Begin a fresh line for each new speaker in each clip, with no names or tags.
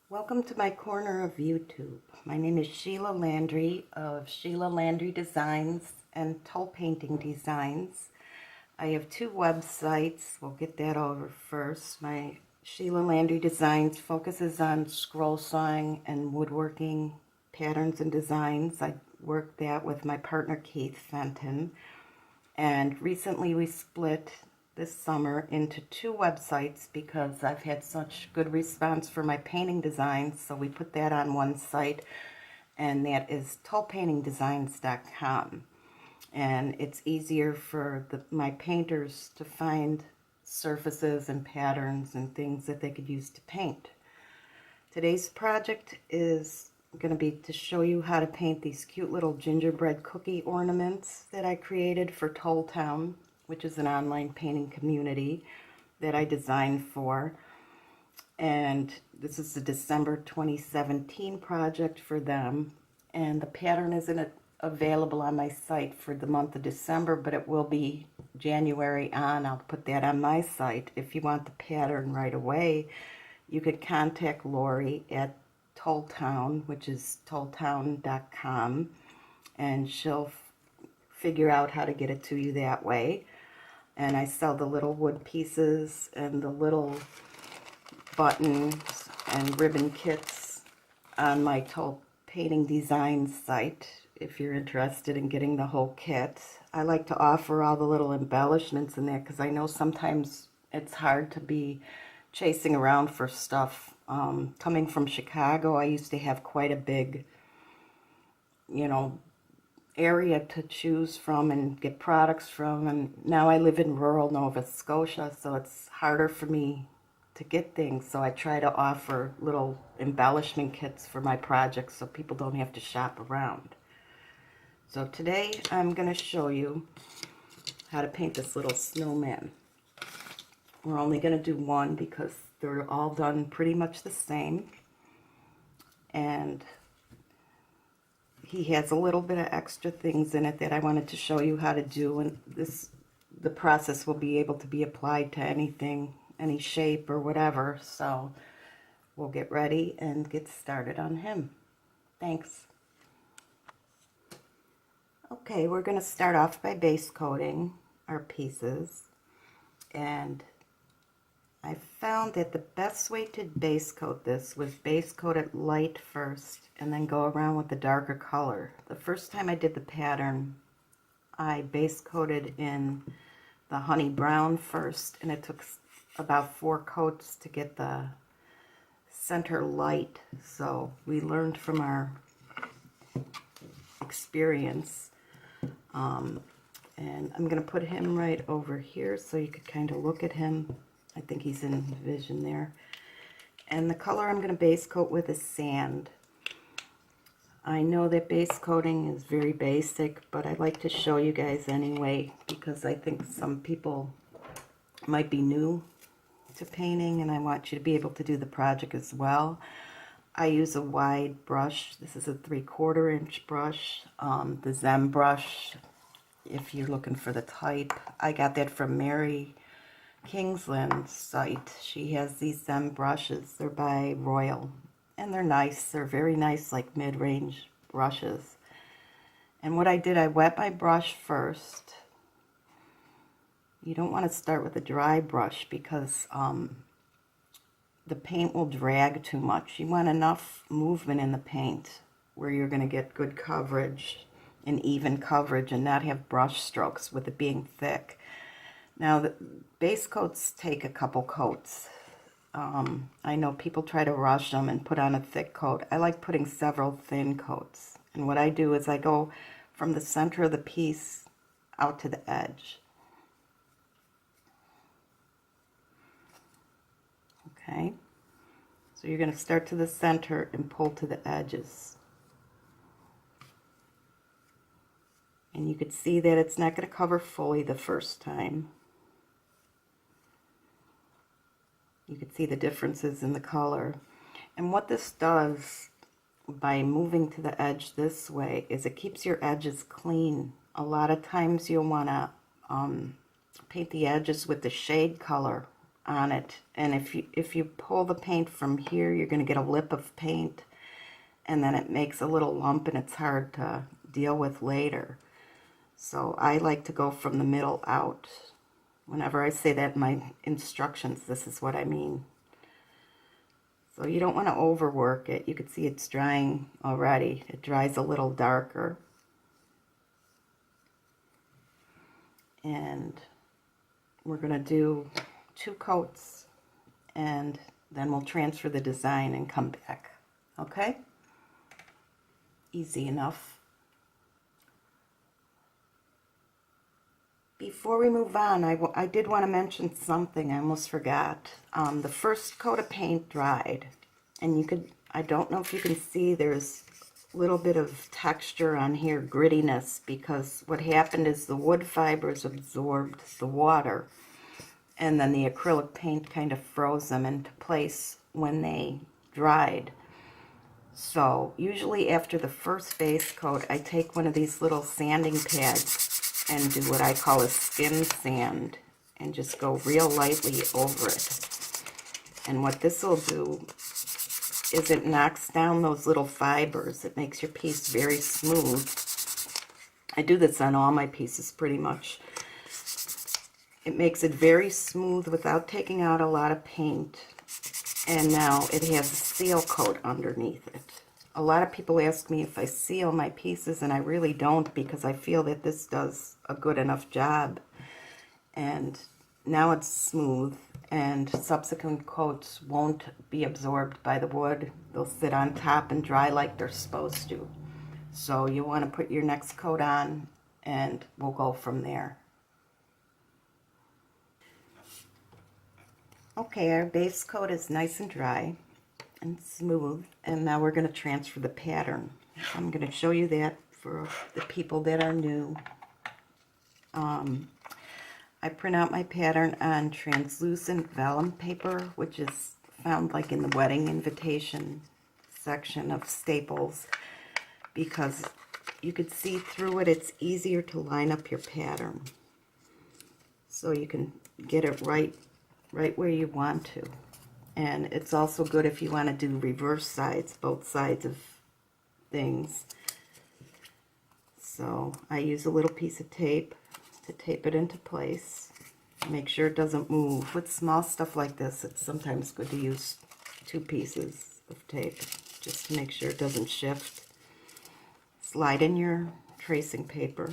Welcome to my corner of YouTube. My name is Sheila Landry of Sheila Landry Designs and Toll Painting Designs. I have two websites. We'll get that over first. My Sheila Landry Designs focuses on scroll sawing and woodworking patterns and designs. I worked that with my partner Keith Fenton. And recently we split this summer into two websites because I've had such good response for my painting designs, so we put that on one site, and that is tollpaintingdesigns.com. And it's easier for my painters to find surfaces and patterns and things that they could use to paint. Today's project is going to be to show you how to paint these cute little gingerbread cookie ornaments that I created for Toll Town, which is an online painting community that I designed for. And this is the December 2017 project for them. And the pattern isn't available on my site for the month of December, but it will be January on. I'll put that on my site. If you want the pattern right away, you could contact Lori at Tolltown, which is tolltown.com, and she'll figure out how to get it to you that way. And I sell the little wood pieces and the little buttons and ribbon kits on my Toll Painting Designs site if you're interested in getting the whole kit. I like to offer all the little embellishments in there because I know sometimes it's hard to be chasing around for stuff. Coming from Chicago, I used to have quite a big, area to choose from and get products from, and now I live in rural Nova Scotia, so it's harder for me to get things, so I try to offer little embellishment kits for my projects so people don't have to shop around. So today I'm going to show you how to paint this little snowman. We're only going to do one because they're all done pretty much the same, and he has a little bit of extra things in it that I wanted to show you how to do, and the process will be able to be applied to anything, any shape or whatever. So we'll get ready and get started on him. Thanks. Okay, we're going to start off by base coating our pieces, and I found that the best way to base coat this was base coat it light first and then go around with the darker color. The first time I did the pattern, I base coated in the honey brown first, and it took about 4 coats to get the center light. So we learned from our experience. And I'm going to put him right over here so you could kind of look at him. I think he's in vision there. And the color I'm going to base coat with is sand. I know that base coating is very basic, but I like to show you guys anyway because I think some people might be new to painting and I want you to be able to do the project as well. I use a wide brush. This is a 3/4 inch brush, the Zem brush if you're looking for the type. I got that from Mary Kingsland's site. She has these Zem brushes. They're by Royal, and they're nice. They're very nice, like mid-range brushes. And what I did, I wet my brush first. You don't want to start with a dry brush because the paint will drag too much. You want enough movement in the paint where you're going to get good coverage and even coverage and not have brush strokes with it being thick. Now, the base coats take a couple coats. I know people try to rush them and put on a thick coat. I like putting several thin coats. And what I do is I go from the center of the piece out to the edge. Okay? So you're going to start to the center and pull to the edges. And you could see that it's not going to cover fully the first time. You can see the differences in the color. And what this does by moving to the edge this way is it keeps your edges clean. A lot of times you'll want to paint the edges with the shade color on it. And if you pull the paint from here, you're going to get a lip of paint, and then it makes a little lump and it's hard to deal with later. So I like to go from the middle out. Whenever I say that in my instructions, this is what I mean. So you don't want to overwork it. You can see it's drying already. It dries a little darker. And we're going to do 2 coats, and then we'll transfer the design and come back. Okay? Easy enough. Before we move on, I did want to mention something. I almost forgot. The first coat of paint dried, and I don't know if you can see, there's a little bit of texture on here, grittiness, because what happened is the wood fibers absorbed the water, and then the acrylic paint kind of froze them into place when they dried. So usually after the first base coat, I take one of these little sanding pads and do what I call a skin sand, and just go real lightly over it. And what this will do is it knocks down those little fibers. It makes your piece very smooth. I do this on all my pieces pretty much. It makes it very smooth without taking out a lot of paint. And now it has a seal coat underneath it. A lot of people ask me if I seal my pieces, and I really don't, because I feel that this does a good enough job. And now it's smooth, and subsequent coats won't be absorbed by the wood. They'll sit on top and dry like they're supposed to. So you want to put your next coat on, and we'll go from there. Okay, our base coat is nice and dry and smooth, and now we're going to transfer the pattern. I'm going to show you that for the people that are new. I print out my pattern on translucent vellum paper, which is found like in the wedding invitation section of Staples, because you could see through it. It's easier to line up your pattern, so you can get it right where you want to. And it's also good if you want to do reverse sides, both sides of things. So I use a little piece of tape to tape it into place. Make sure it doesn't move. With small stuff like this, it's sometimes good to use 2 pieces of tape just to make sure it doesn't shift. Slide in your tracing paper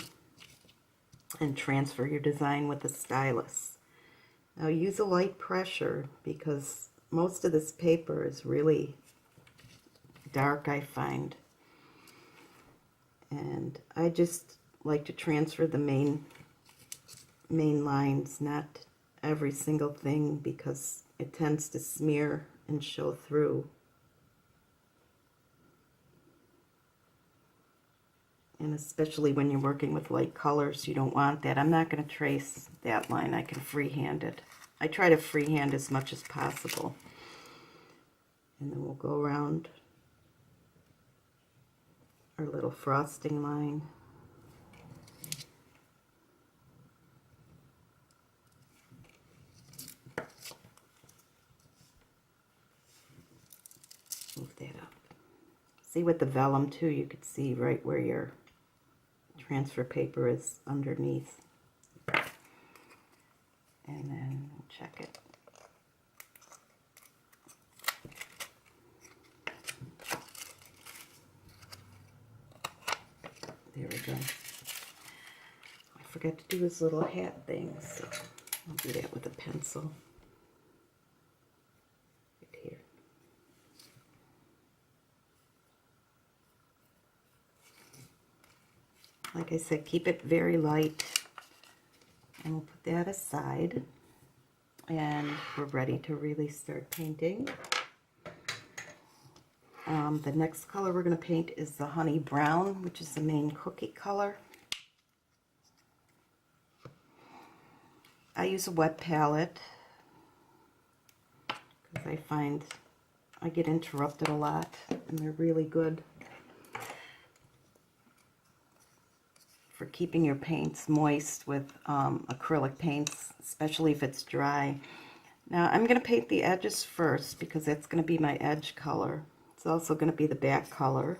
and transfer your design with the stylus. Now use a light pressure, because most of this paper is really dark, I find. And I just like to transfer the main lines, not every single thing, because it tends to smear and show through. And especially when you're working with light colors, you don't want that. I'm not going to trace that line. I can freehand it. I try to freehand as much as possible. And then we'll go around our little frosting line. Move that up. See, with the vellum too, you could see right where your transfer paper is underneath. And then we'll check it. There we go. I forgot to do this little hat thing, so I'll do that with a pencil. Right here. Like I said, keep it very light. And we'll put that aside. And we're ready to really start painting. The next color we're going to paint is the honey brown, which is the main cookie color. I use a wet palette because I find I get interrupted a lot, and they're really good for keeping your paints moist with acrylic paints, especially if it's dry. Now I'm going to paint the edges first because that's going to be my edge color. It's also going to be the back color.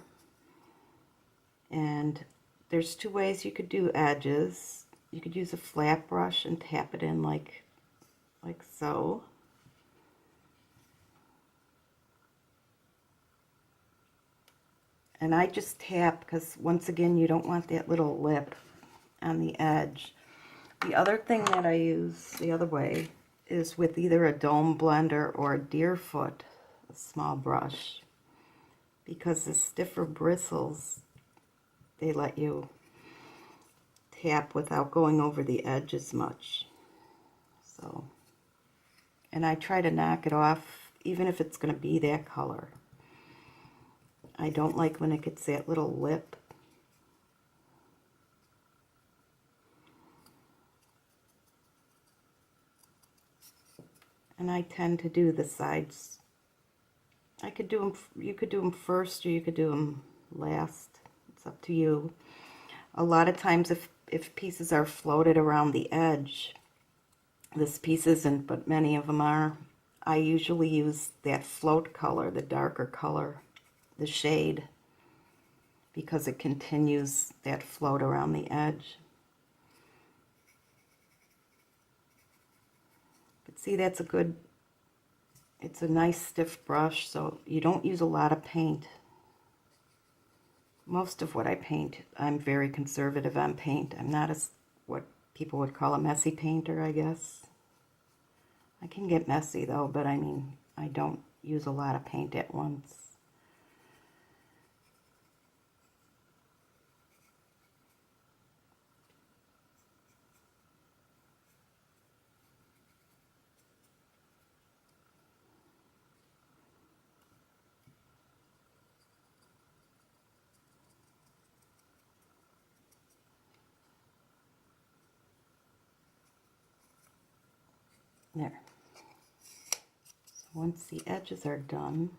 And there's two ways you could do edges. You could use a flat brush and tap it in like so. And I just tap because, once again, you don't want that little lip on the edge. The other thing that I use the other way is with either a dome blender or a deerfoot, a small brush, because the stiffer bristles, they let you tap without going over the edge as much. So, and I try to knock it off even if it's going to be that color. I don't like when it gets that little lip. And I tend to do the sides. I could do them, you could do them first or you could do them last. It's up to you. A lot of times if pieces are floated around the edge, this piece isn't, but many of them are, I usually use that float color, the darker color, the shade, because it continues that float around the edge. But see, that's a good, it's a nice stiff brush, so you don't use a lot of paint. Most of what I paint, I'm very conservative on paint. I'm not what people would call a messy painter, I guess. I can get messy though, but I mean, I don't use a lot of paint at once. There. So once the edges are done,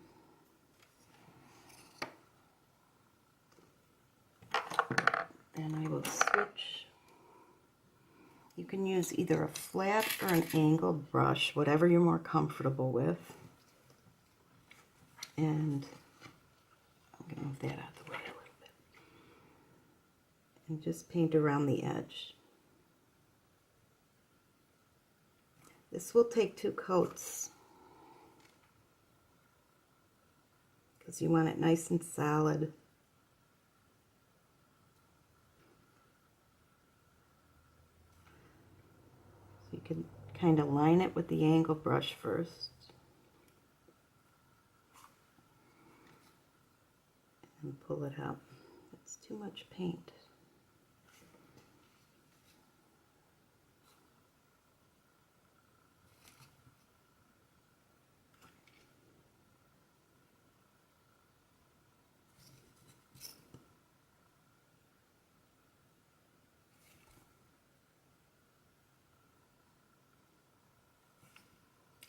then I will switch. You can use either a flat or an angled brush, whatever you're more comfortable with. And I'm going to move that out of the way a little bit. And just paint around the edge. This will take 2 coats because you want it nice and solid. So you can kind of line it with the angle brush first. And pull it out. That's too much paint.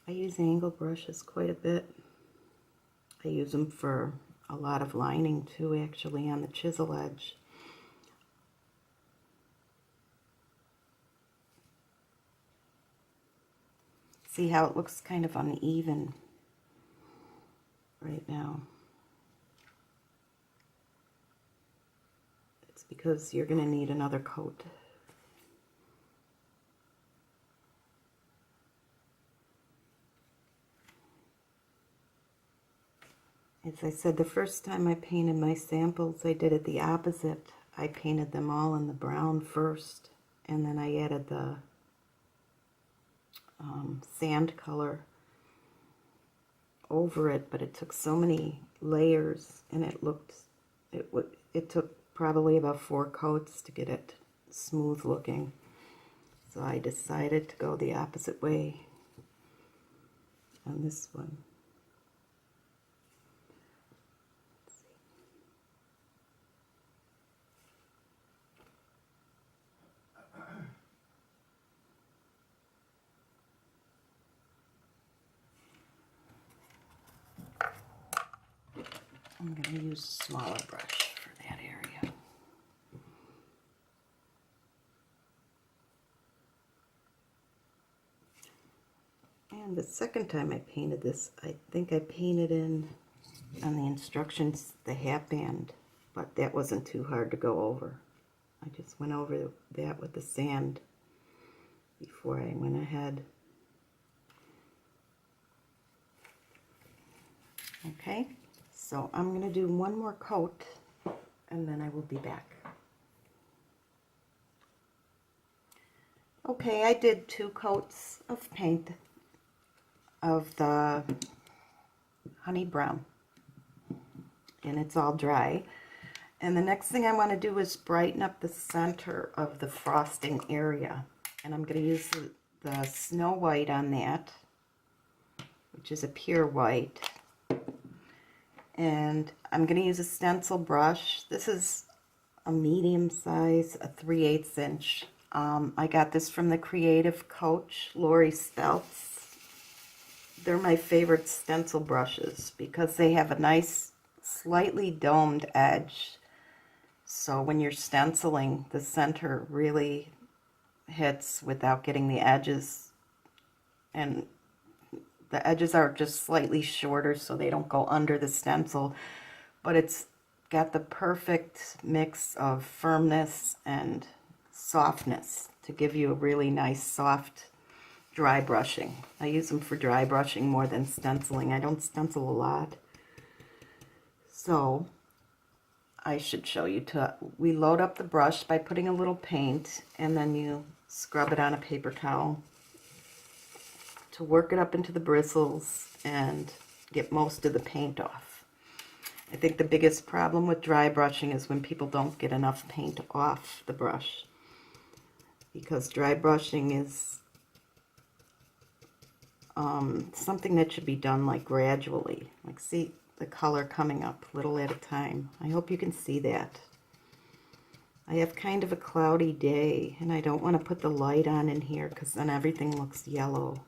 I use angle brushes quite a bit. I use them for a lot of lining too, actually, on the chisel edge. See how it looks kind of uneven right now? It's because you're going to need another coat. As I said, the first time I painted my samples, I did it the opposite. I painted them all in the brown first, and then I added the sand color over it, but it took so many layers, and it took probably about 4 coats to get it smooth looking. So I decided to go the opposite way on this one. I'm going to use a smaller brush for that area. And the second time I painted this, I think I painted in on the instructions the hat band, but that wasn't too hard to go over. I just went over that with the sand before I went ahead. Okay, so I'm going to do one more coat and then I will be back. Okay, I did 2 coats of paint of the honey brown, and it's all dry. And the next thing I want to do is brighten up the center of the frosting area, and I'm going to use the Snow White on that, which is a pure white. And I'm going to use a stencil brush. This is a medium size, a 3/8 inch. I got this from the creative coach, Lori Speltz. They're my favorite stencil brushes because they have a nice, slightly domed edge. So when you're stenciling, the center really hits without getting the edges. And the edges are just slightly shorter so they don't go under the stencil. But it's got the perfect mix of firmness and softness to give you a really nice soft dry brushing. I use them for dry brushing more than stenciling. I don't stencil a lot. So I should show you we load up the brush by putting a little paint, and then you scrub it on a paper towel to work it up into the bristles and get most of the paint off. I think the biggest problem with dry brushing is when people don't get enough paint off the brush, because dry brushing is something that should be done like gradually. Like, see the color coming up little at a time. I hope you can see that. I have kind of a cloudy day, and I don't want to put the light on in here because then everything looks yellow.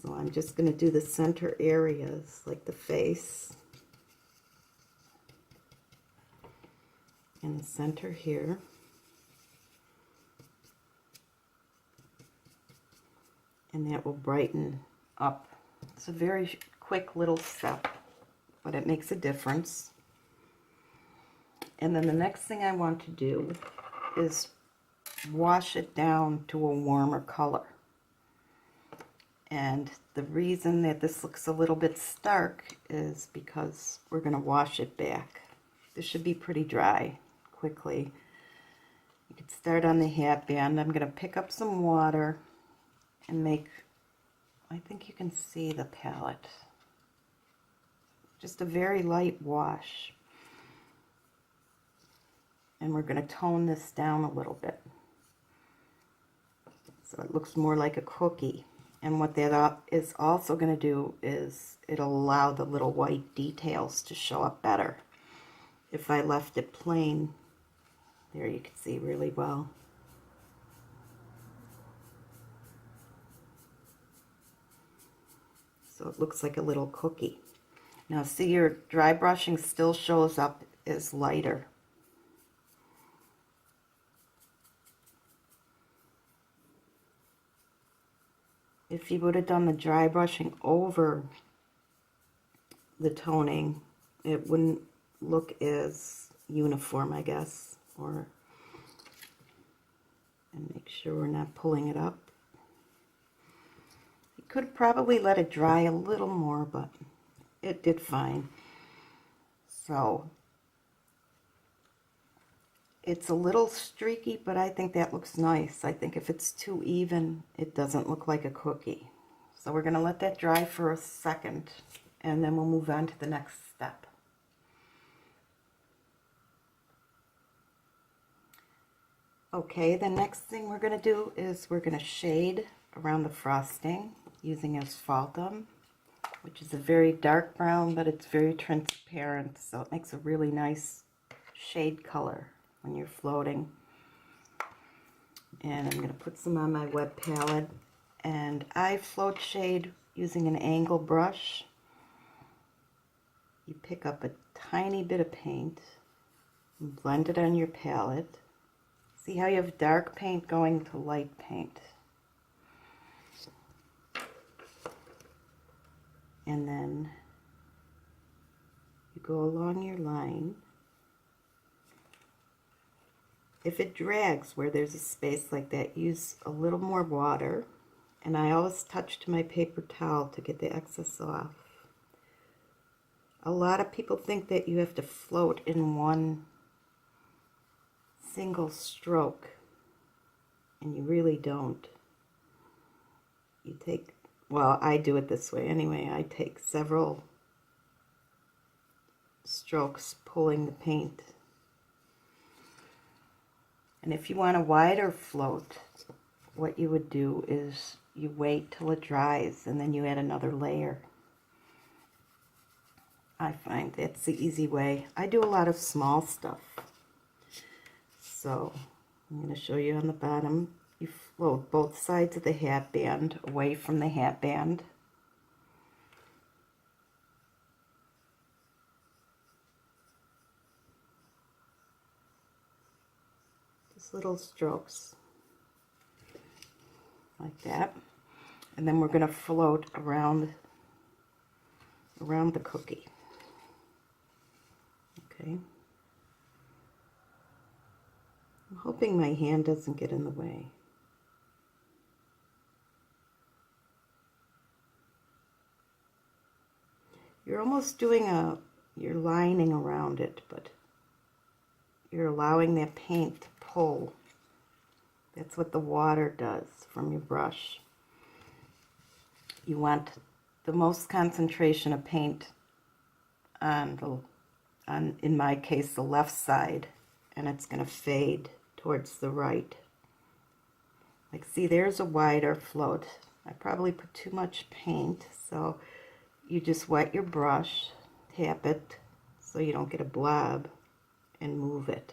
So I'm just going to do the center areas, like the face and the center here. And that will brighten up. It's a very quick little step, but it makes a difference. And then the next thing I want to do is wash it down to a warmer color. And the reason that this looks a little bit stark is because we're going to wash it back. This should be pretty dry quickly. You could start on the hat band. I'm going to pick up some water and make, I think you can see the palette, just a very light wash. And we're going to tone this down a little bit so it looks more like a cookie. And what that is also going to do is it'll allow the little white details to show up better. If I left it plain, there you can see really well. So it looks like a little cookie. Now see, your dry brushing still shows up as lighter. If you would have done the dry brushing over the toning, it wouldn't look as uniform, I guess. And make sure we're not pulling it up. You could probably let it dry a little more, but it did fine. So it's a little streaky, but I think that looks nice. I think if it's too even, it doesn't look like a cookie. So we're going to let that dry for a second, and then we'll move on to the next step. Okay, the next thing we're going to do is we're going to shade around the frosting using asphaltum, which is a very dark brown, but it's very transparent, so it makes a really nice shade color when you're floating. And I'm going to put some on my web palette, and I float shade using an angle brush. You pick up a tiny bit of paint and blend it on your palette. See how you have dark paint going to light paint. And then you go along your line. If it drags where there's a space like that, use a little more water. And I always touch to my paper towel to get the excess off. A lot of people think that you have to float in one single stroke, and you really don't. You take, well, I do it this way anyway. I take several strokes pulling the paint. And if you want a wider float, what you would do is you wait till it dries and then you add another layer. I find that's the easy way. I do a lot of small stuff. So I'm going to show you on the bottom. You float both sides of the hat band away from the hat band. Just little strokes like that. And then we're going to float around the cookie. Okay. I'm hoping my hand doesn't get in the way. You're almost doing you're lining around it, but you're allowing that paint to pull. That's what the water does from your brush. You want the most concentration of paint on in my case, the left side, and it's going to fade towards the right. Like, see, there's a wider float. I probably put too much paint, so you just wet your brush, tap it so you don't get a blob, and move it.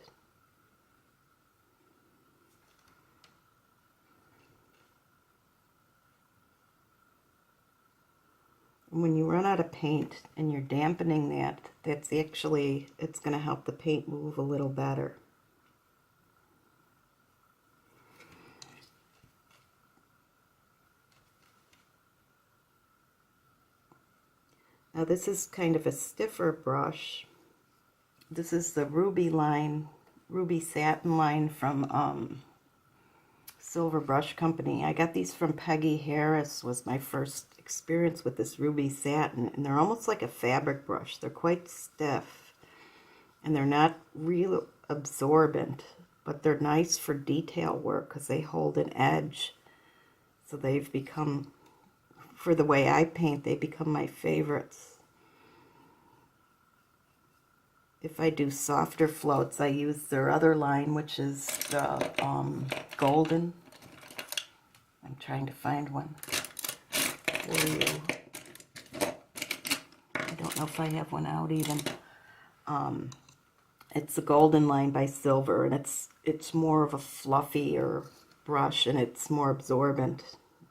And when you run out of paint and you're dampening that, that's actually, it's going to help the paint move a little better. Now this is kind of a stiffer brush. This is the ruby satin line from Silver Brush Company. I got these from Peggy Harris, was my first experience with this ruby satin, and they're almost like a fabric brush. They're quite stiff, and they're not real absorbent, but they're nice for detail work because they hold an edge. So they've become, for the way I paint, they become my favorites. If I do softer floats, I use their other line, which is the golden. I'm trying to find one for you. I don't know if I have one out even. It's the golden line by Silver, and it's more of a fluffier brush, and it's more absorbent,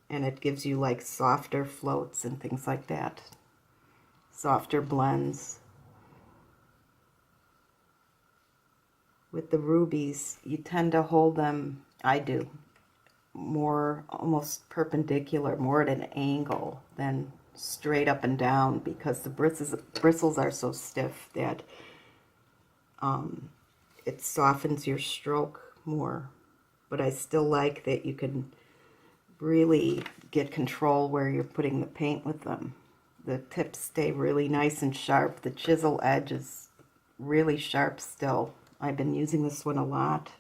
and it gives you like softer floats and things like that. Softer blends. With the rubies, you tend to hold them, I do, more almost perpendicular, more at an angle than straight up and down, because the bristles are so stiff that it softens your stroke more. But I still like that you can really get control where you're putting the paint with them. The tips stay really nice and sharp. The chisel edge is really sharp still. I've been using this one a lot,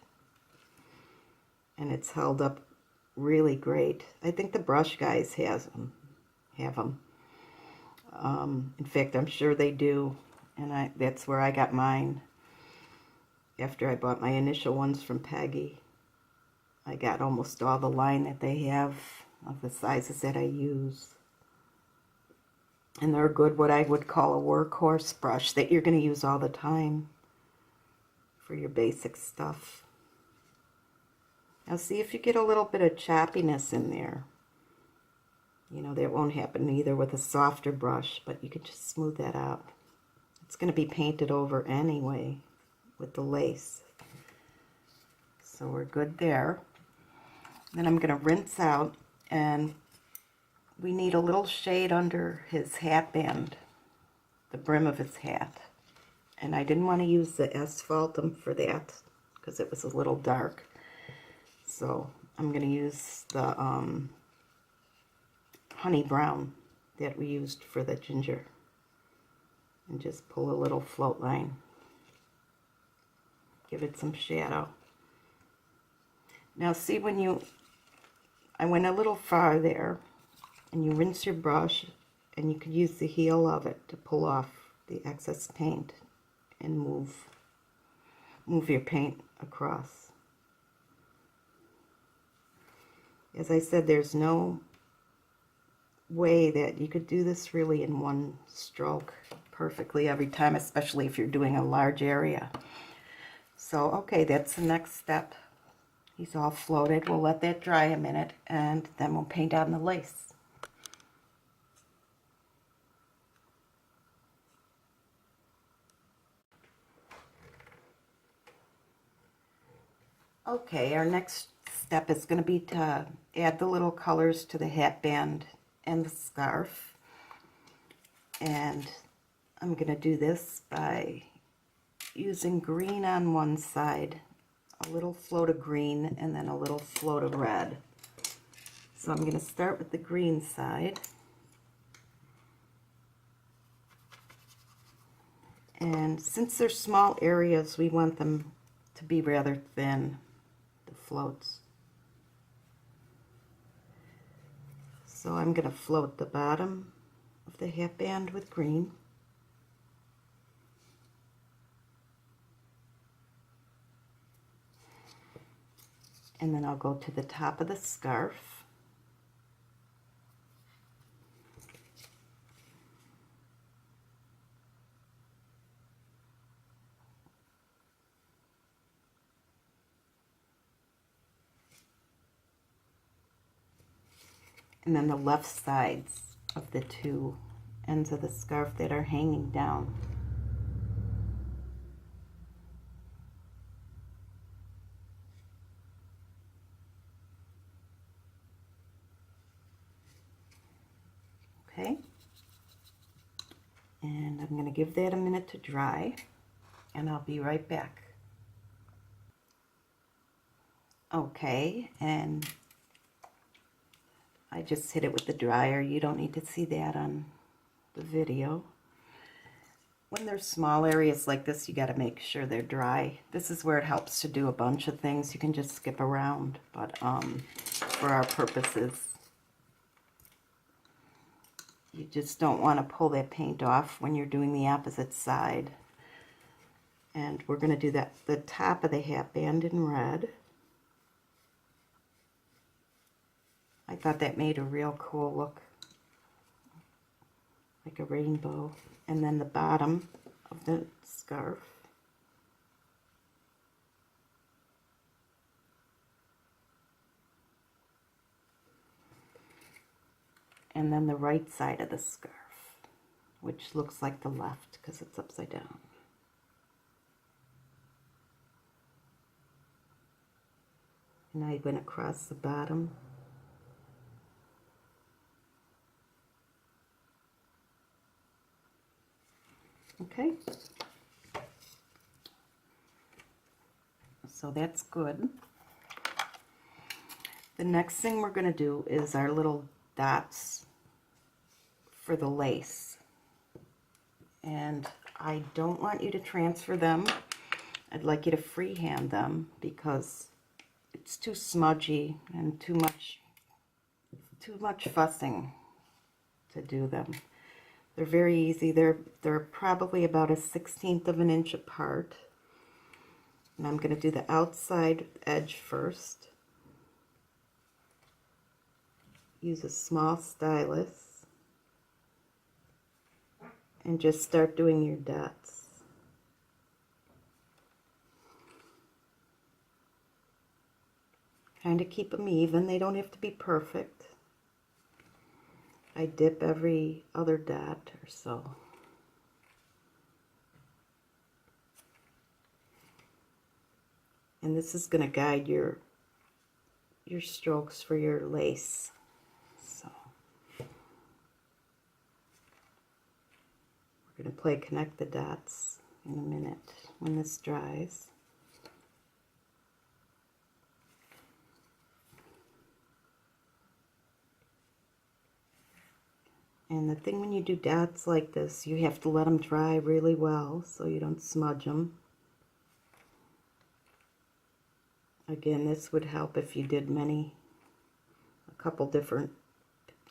and it's held up really great. I think the Brush Guys have them. In fact, I'm sure they do, and that's where I got mine. After I bought my initial ones from Peggy, I got almost all the line that they have of the sizes that I use. And they're good, what I would call a workhorse brush that you're going to use all the time for your basic stuff. Now see if you get a little bit of choppiness in there. You know, that won't happen either with a softer brush, but you can just smooth that out. It's going to be painted over anyway with the lace. So we're good there. Then I'm going to rinse out, and we need a little shade under his hat band, the brim of his hat. And I didn't want to use the asphaltum for that because it was a little dark. So I'm going to use the honey brown that we used for the ginger. And just pull a little float line. Give it some shadow. Now see, I went a little far there, and you rinse your brush, and you could use the heel of it to pull off the excess paint and move your paint across. As I said, there's no way that you could do this really in one stroke perfectly every time, especially if you're doing a large area. So, okay, that's the next step. He's all floated. We'll let that dry a minute, and then we'll paint on the lace. Okay, our next step is going to be to add the little colors to the hat band and the scarf. And I'm going to do this by using green on one side, a little float of green, and then a little float of red. So I'm going to start with the green side. And since they're small areas, we want them to be rather thin, the floats. So I'm going to float the bottom of the hat band with green. And then I'll go to the top of the scarf. And then the left sides of the two ends of the scarf that are hanging down. Okay, and I'm going to give that a minute to dry, and I'll be right back. Okay, and I just hit it with the dryer. You don't need to see that on the video. When there's small areas like this, you got to make sure they're dry. This is where it helps to do a bunch of things. You can just skip around, but for our purposes, you just don't want to pull that paint off when you're doing the opposite side. And we're going to do the top of the hat band in red. I thought that made a real cool look, like a rainbow. And then the bottom of the scarf. And then the right side of the scarf, which looks like the left because it's upside down. And I went across the bottom. Okay, so that's good. The next thing we're going to do is our little dots for the lace. And I don't want you to transfer them. I'd like you to freehand them because it's too smudgy and too much fussing to do them. They're very easy. They're probably about 1/16 of an inch apart. And I'm going to do the outside edge first. Use a small stylus and just start doing your dots. Kind of keep them even. They don't have to be perfect. I dip every other dot or so. And this is going to guide your strokes for your lace. So We're going to play connect the dots in a minute when this dries. And the thing when you do dots like this, you have to let them dry really well so you don't smudge them. Again, this would help if you did a couple different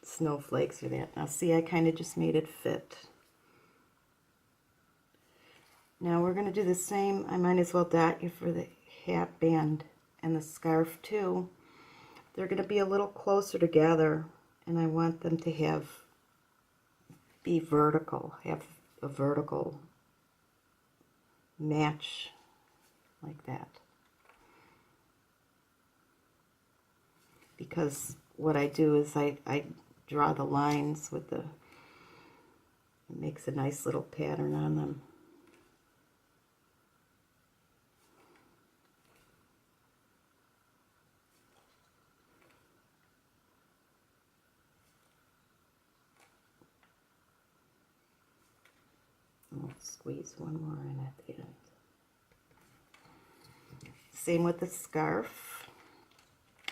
snowflakes or that. Now see, I kind of just made it fit. Now we're going to do the same. I might as well dot you for the hat band and the scarf too. They're going to be a little closer together, and I want them to be vertical, have a vertical match like that. Because what I do is I draw the lines with it makes a nice little pattern on them. I'll squeeze one more in at the end. Same with the scarf.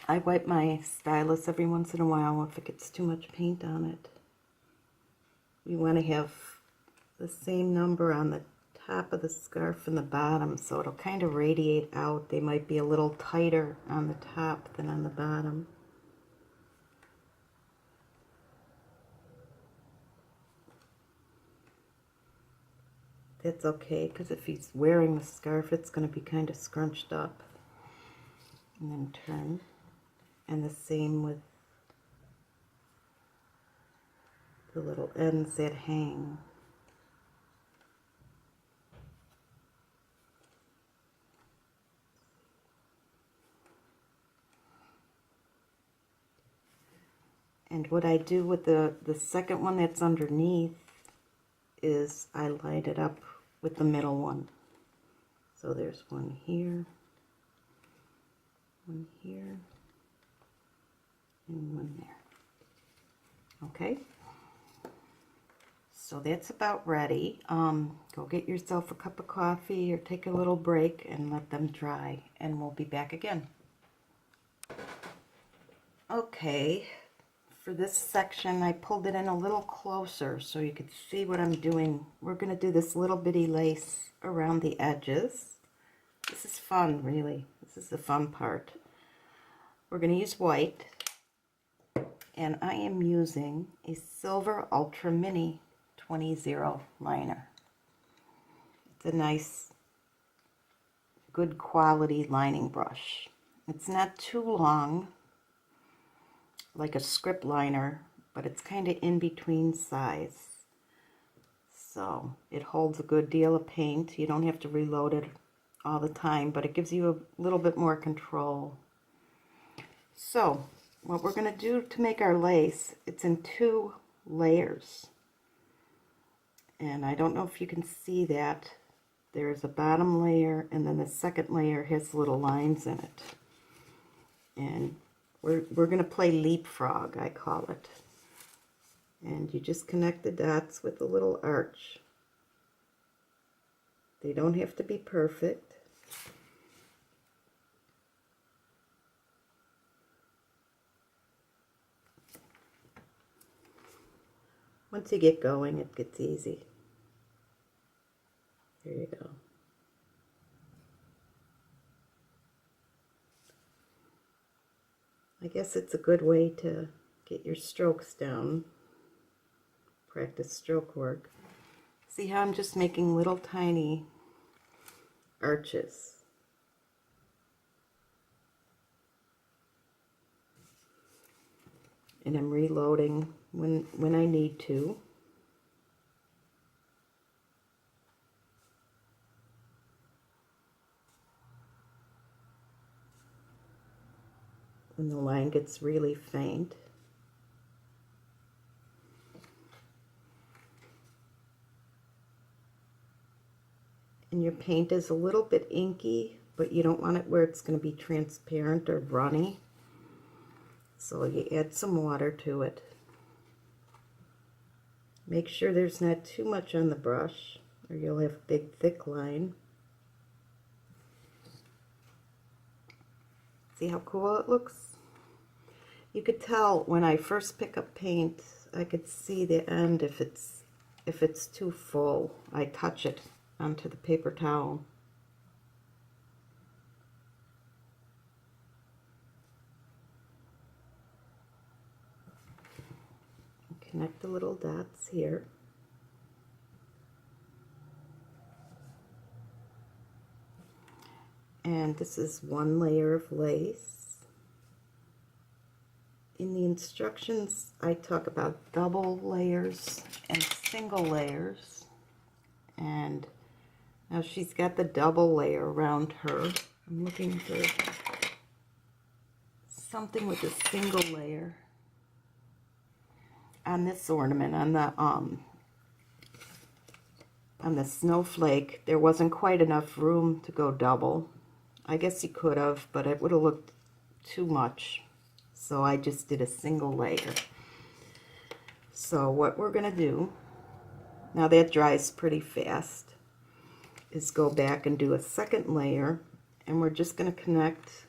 I wipe my stylus every once in a while if it gets too much paint on it. You want to have the same number on the top of the scarf and the bottom, so it'll kind of radiate out. They might be a little tighter on the top than on the bottom. That's okay, because if he's wearing the scarf, it's going to be kind of scrunched up. And then turn. And the same with the little ends that hang. And what I do with the second one that's underneath is I light it up with the middle one. So there's one here, and one there. Okay, so that's about ready. Go get yourself a cup of coffee or take a little break and let them dry, and we'll be back again. Okay, for this section I pulled it in a little closer so you could see what I'm doing. We're going to do this little bitty lace around the edges. This is fun, really. This is the fun part. We're going to use white, and I am using a Silver Ultra Mini 20 liner. It's a nice, good quality lining brush. It's not too long, like a script liner, but it's kind of in between size. So it holds a good deal of paint. You don't have to reload it all the time, but it gives you a little bit more control. So what we're going to do to make our lace, it's in 2 layers. And I don't know if you can see that. There's a bottom layer, and then the second layer has little lines in it. And we're going to play leapfrog, I call it. And you just connect the dots with a little arch. They don't have to be perfect. Once you get going, it gets easy. There you go. I guess it's a good way to get your strokes down. Practice stroke work. See how I'm just making little tiny arches. And I'm reloading when I need to. When the line gets really faint. And your paint is a little bit inky, but you don't want it where it's going to be transparent or runny. So you add some water to it. Make sure there's not too much on the brush, or you'll have a big thick line. See how cool it looks? You could tell when I first pick up paint, I could see the end if it's too full. I touch it onto the paper towel. Connect the little dots here. And this is one layer of lace. In the instructions, I talk about double layers and single layers. And now she's got the double layer around her. I'm looking for something with a single layer on this ornament, on the snowflake. There wasn't quite enough room to go double. I guess you could have, but it would have looked too much. So I just did a single layer. So what we're going to do, now that dries pretty fast, is go back and do a second layer, and we're just going to connect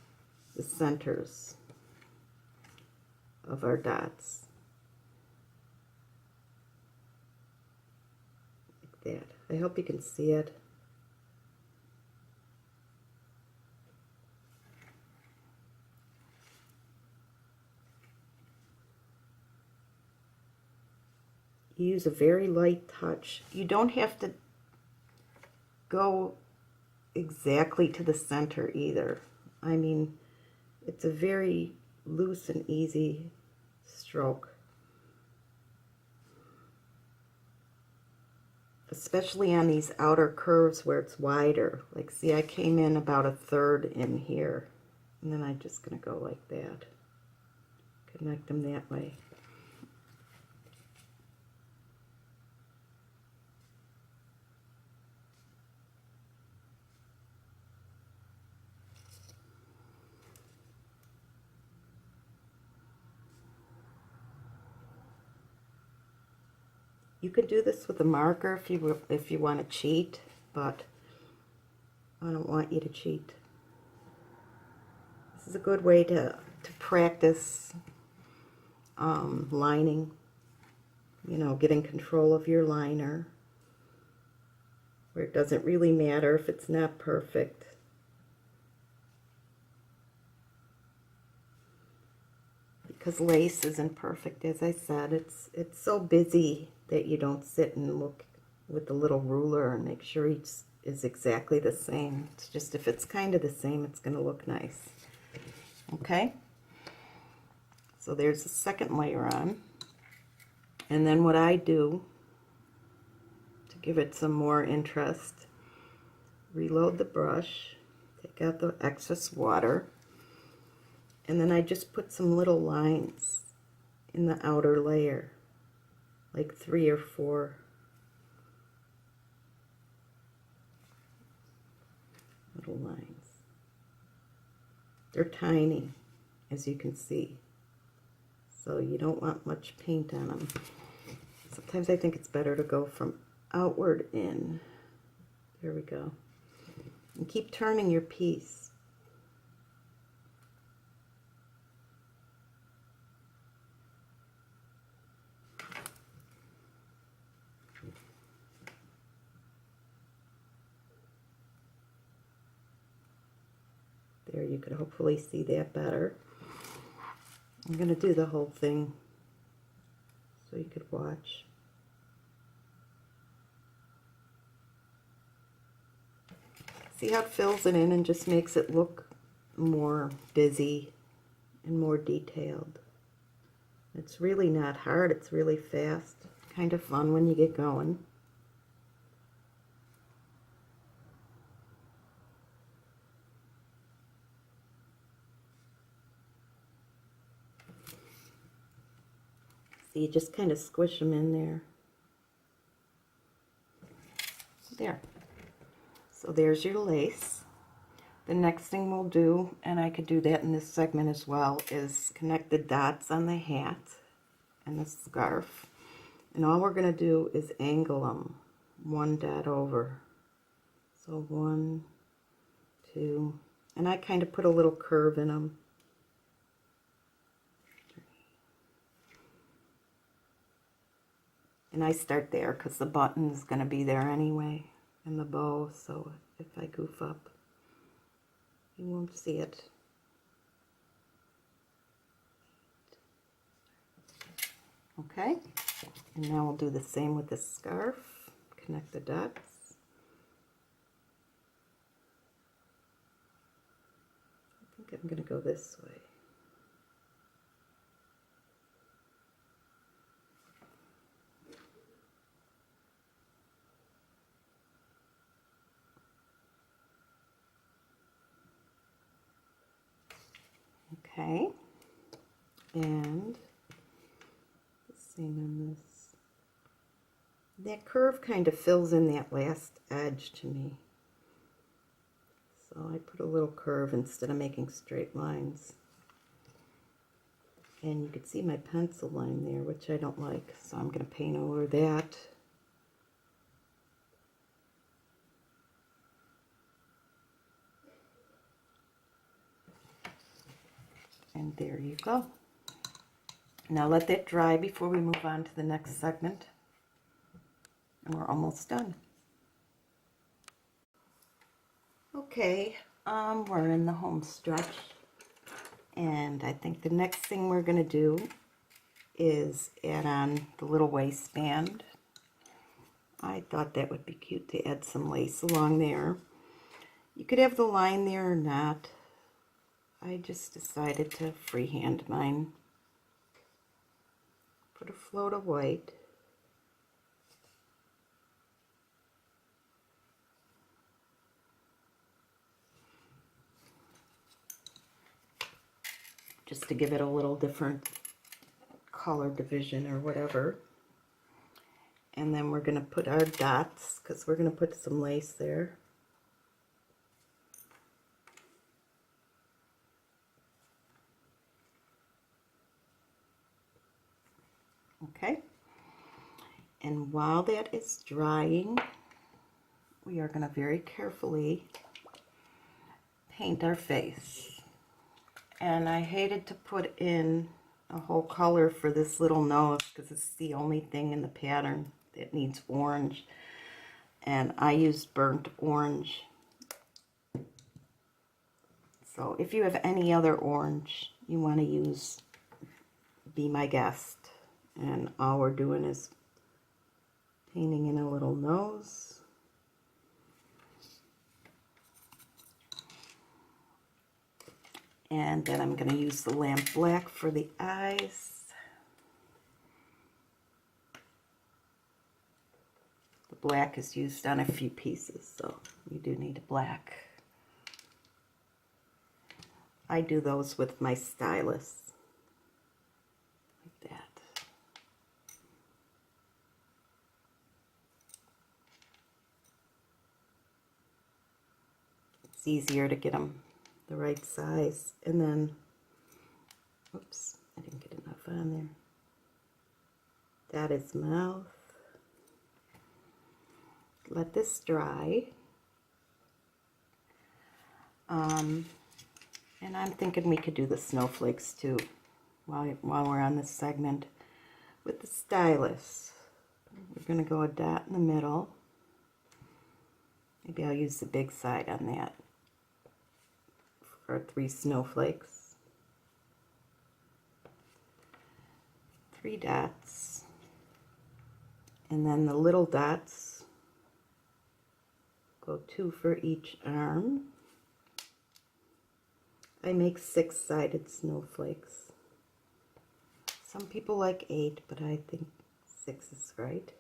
the centers of our dots. Like that. I hope you can see it. You use a very light touch. You don't have to go exactly to the center either. I mean, it's a very loose and easy stroke. Especially on these outer curves where it's wider. Like, see, I came in about a third in here. And then I'm just going to go like that. Connect them that way. You could do this with a marker if you want to cheat, but I don't want you to cheat. This is a good way to practice lining, you know, getting control of your liner, where it doesn't really matter if it's not perfect. Because lace isn't perfect, as I said. It's so busy that you don't sit and look with the little ruler and make sure each is exactly the same. It's just if it's kind of the same, it's going to look nice. Okay? So there's the second layer on. And then what I do to give it some more interest, reload the brush, take out the excess water, and then I just put some little lines in the outer layer, like 3 or 4. Little lines. They're tiny, as you can see, so you don't want much paint on them. Sometimes I think it's better to go from outward in. There we go. And keep turning your piece. There, you could hopefully see that better. I'm going to do the whole thing so you could watch. See how it fills it in and just makes it look more busy and more detailed. It's really not hard, it's really fast. Kind of fun when you get going. So you just kind of squish them in there. There. So there's your lace. The next thing we'll do, and I could do that in this segment as well, is connect the dots on the hat and the scarf. And all we're going to do is angle them one dot over. So 1, 2, and I kind of put a little curve in them. 3. And I start there because the button is going to be there anyway, and the bow, so if I goof up, you won't see it. Okay, and now we'll do the same with this scarf. Connect the dots. I think I'm going to go this way. Okay, and the same on this. That curve kind of fills in that last edge to me. So I put a little curve instead of making straight lines. And you can see my pencil line there, which I don't like, so I'm going to paint over that. And there you go. Now let that dry before we move on to the next segment. And we're almost done. Okay, we're in the home stretch. And I think the next thing we're going to do is add on the little waistband. I thought that would be cute to add some lace along there. You could have the line there or not. I just decided to freehand mine. Put a float of white. Just to give it a little different color division or whatever. And then we're going to put our dots, because we're going to put some lace there. Okay, and while that is drying, we are going to very carefully paint our face. And I hated to put in a whole color for this little nose because it's the only thing in the pattern that needs orange. And I used burnt orange. So if you have any other orange you want to use, be my guest. And all we're doing is painting in a little nose. And then I'm going to use the lamp black for the eyes. The black is used on a few pieces, so you do need a black. I do those with my stylus. Like that. It's easier to get them the right size. And then, oops, I didn't get enough on there. That is mouth. Let this dry. And I'm thinking we could do the snowflakes too while we're on this segment. With the stylus, we're going to go a dot in the middle. Maybe I'll use the big side on that for 3 snowflakes. 3 dots. And then the little dots, go 2 for each arm. I make 6-sided snowflakes. Some people like 8, but I think 6 is right.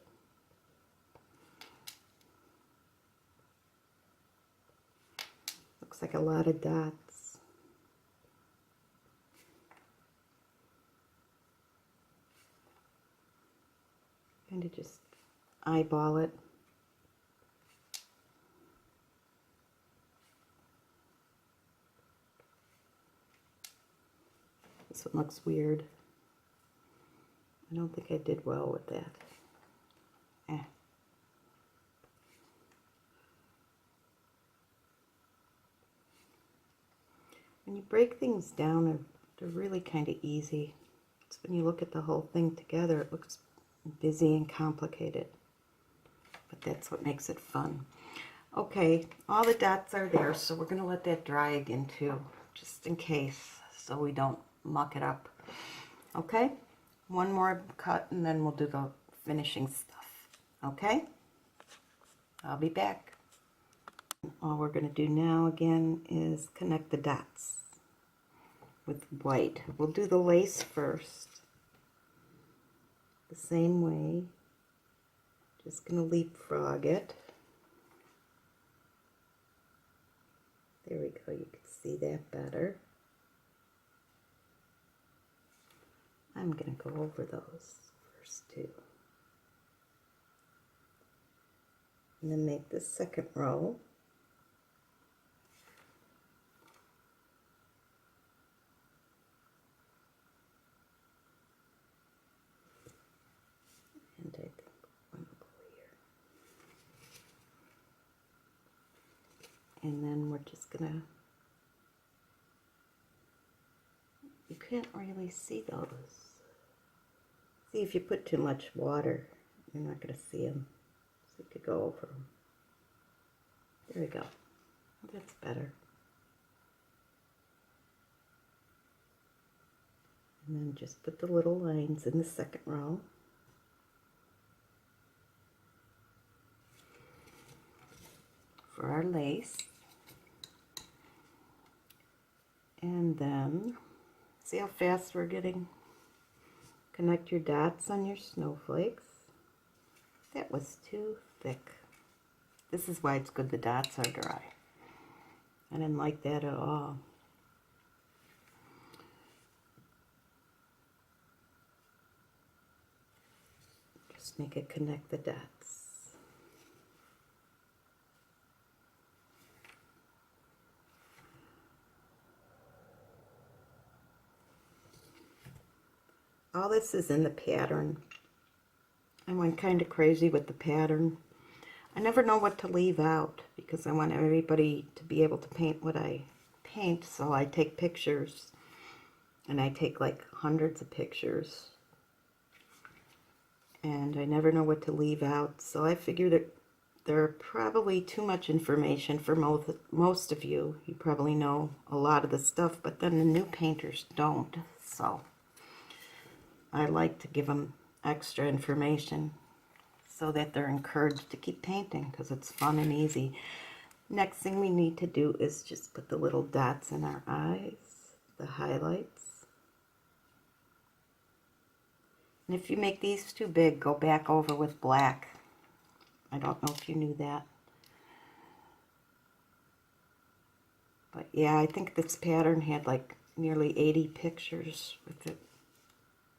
Looks like a lot of dots. Kind of just eyeball it. This one looks weird. I don't think I did well with that. When you break things down, they're really kind of easy. It's when you look at the whole thing together, it looks busy and complicated. But that's what makes it fun. Okay, all the dots are there, so we're going to let that dry again too, just in case, so we don't muck it up. Okay, one more cut and then we'll do the finishing stuff. Okay, I'll be back. All we're going to do now again is connect the dots with white. We'll do the lace first, the same way. Just going to leapfrog it. There we go, you can see that better. I'm going to go over those first too. And then make the second row. And I think one will go here. And then we're just going to, you can't really see those. See, if you put too much water, you're not going to see them. So you could go over them. There we go. Well, that's better. And then just put the little lines in the second row. For our lace. And then, see how fast we're getting? Connect your dots on your snowflakes. That was too thick. This is why it's good the dots are dry. I didn't like that at all. Just make it connect the dots. All this is in the pattern. I went kind of crazy with the pattern. I never know what to leave out because I want everybody to be able to paint what I paint, so I take pictures, and I take like hundreds of pictures, and I never know what to leave out, so I figured that there are probably too much information for most of you. You probably know a lot of the stuff, but then the new painters don't, so I like to give them extra information so that they're encouraged to keep painting because it's fun and easy. Next thing we need to do is just put the little dots in our eyes, the highlights. And if you make these too big, go back over with black. I don't know if you knew that. But yeah, I think this pattern had like nearly 80 pictures with it.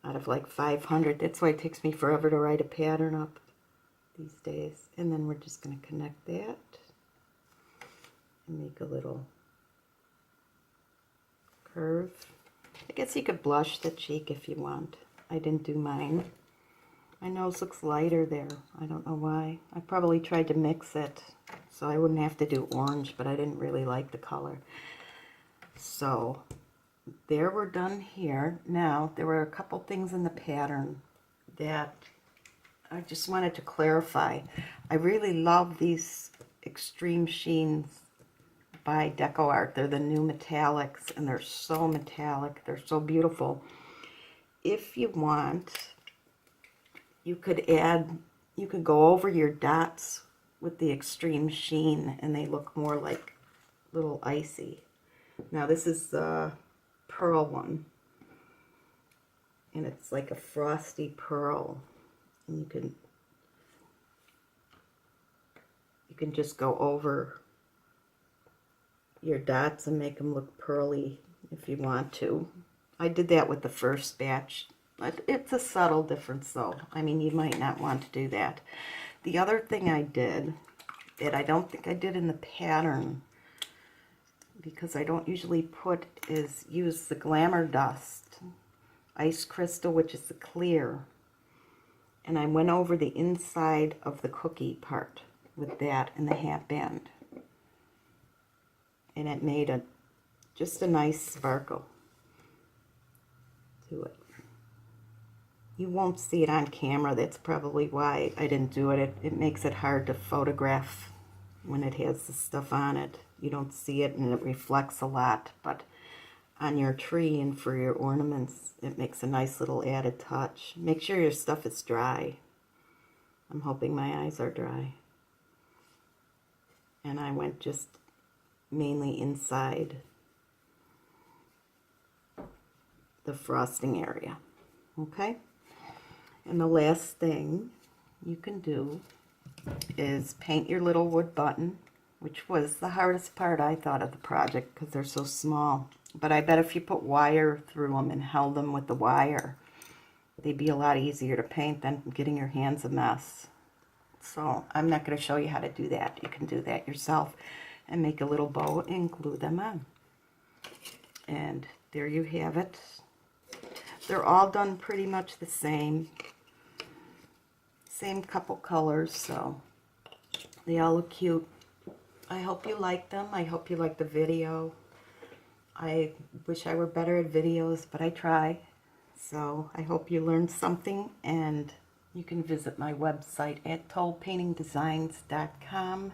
Out of like 500. That's why it takes me forever to write a pattern up these days. And then we're just going to connect that and make a little curve. I guess you could blush the cheek if you want. I didn't do mine. My nose looks lighter there. I don't know why. I probably tried to mix it so I wouldn't have to do orange, but I didn't really like the color. So there, we're done here. Now, there were a couple things in the pattern that I just wanted to clarify. I really love these Extreme Sheens by Deco Art. They're the new metallics, and they're so metallic. They're so beautiful. If you want, you could go over your dots with the Extreme Sheen, and they look more like little icy. Now, this is the pearl one, and it's like a frosty pearl, and you can just go over your dots and make them look pearly if you want to. I did that with the first batch. It's a subtle difference though. I mean, you might not want to do that. The other thing I did that I don't think I did in the pattern, because I don't usually put, is use the Glamour Dust Ice Crystal, which is the clear, And I went over the inside of the cookie part with that and the hat band. And it made just a nice sparkle to it. You won't see it on camera. That's probably why I didn't do it. It makes it hard to photograph when it has the stuff on it. You don't see it and it reflects a lot. But on your tree and for your ornaments, it makes a nice little added touch. Make sure your stuff is dry. I'm hoping my eyes are dry. And I went just mainly inside the frosting area. Okay? And the last thing you can do is paint your little wood button, which was the hardest part, I thought, of the project because they're so small. But I bet if you put wire through them and held them with the wire, they'd be a lot easier to paint than getting your hands a mess. So I'm not going to show you how to do that. You can do that yourself and make a little bow and glue them on. And there you have it. They're all done pretty much the same. Same couple colors, so they all look cute. I hope you like them. I hope you like the video. I wish I were better at videos, but I try. So I hope you learned something, and you can visit my website at tollpaintingdesigns.com.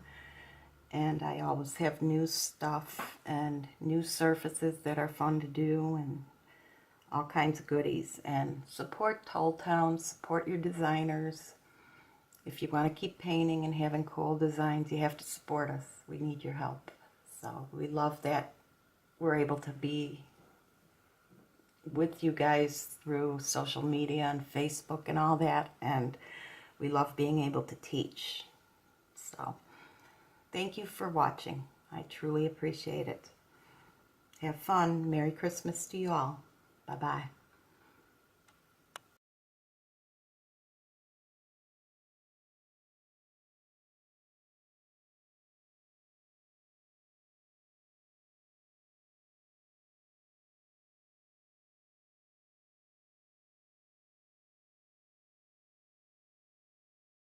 And I always have new stuff and new surfaces that are fun to do and all kinds of goodies. And support Toll Town, support your designers. If you want to keep painting and having cool designs, you have to support us. We need your help. So we love that we're able to be with you guys through social media and Facebook and all that. And we love being able to teach. So thank you for watching. I truly appreciate it. Have fun. Merry Christmas to you all. Bye-bye.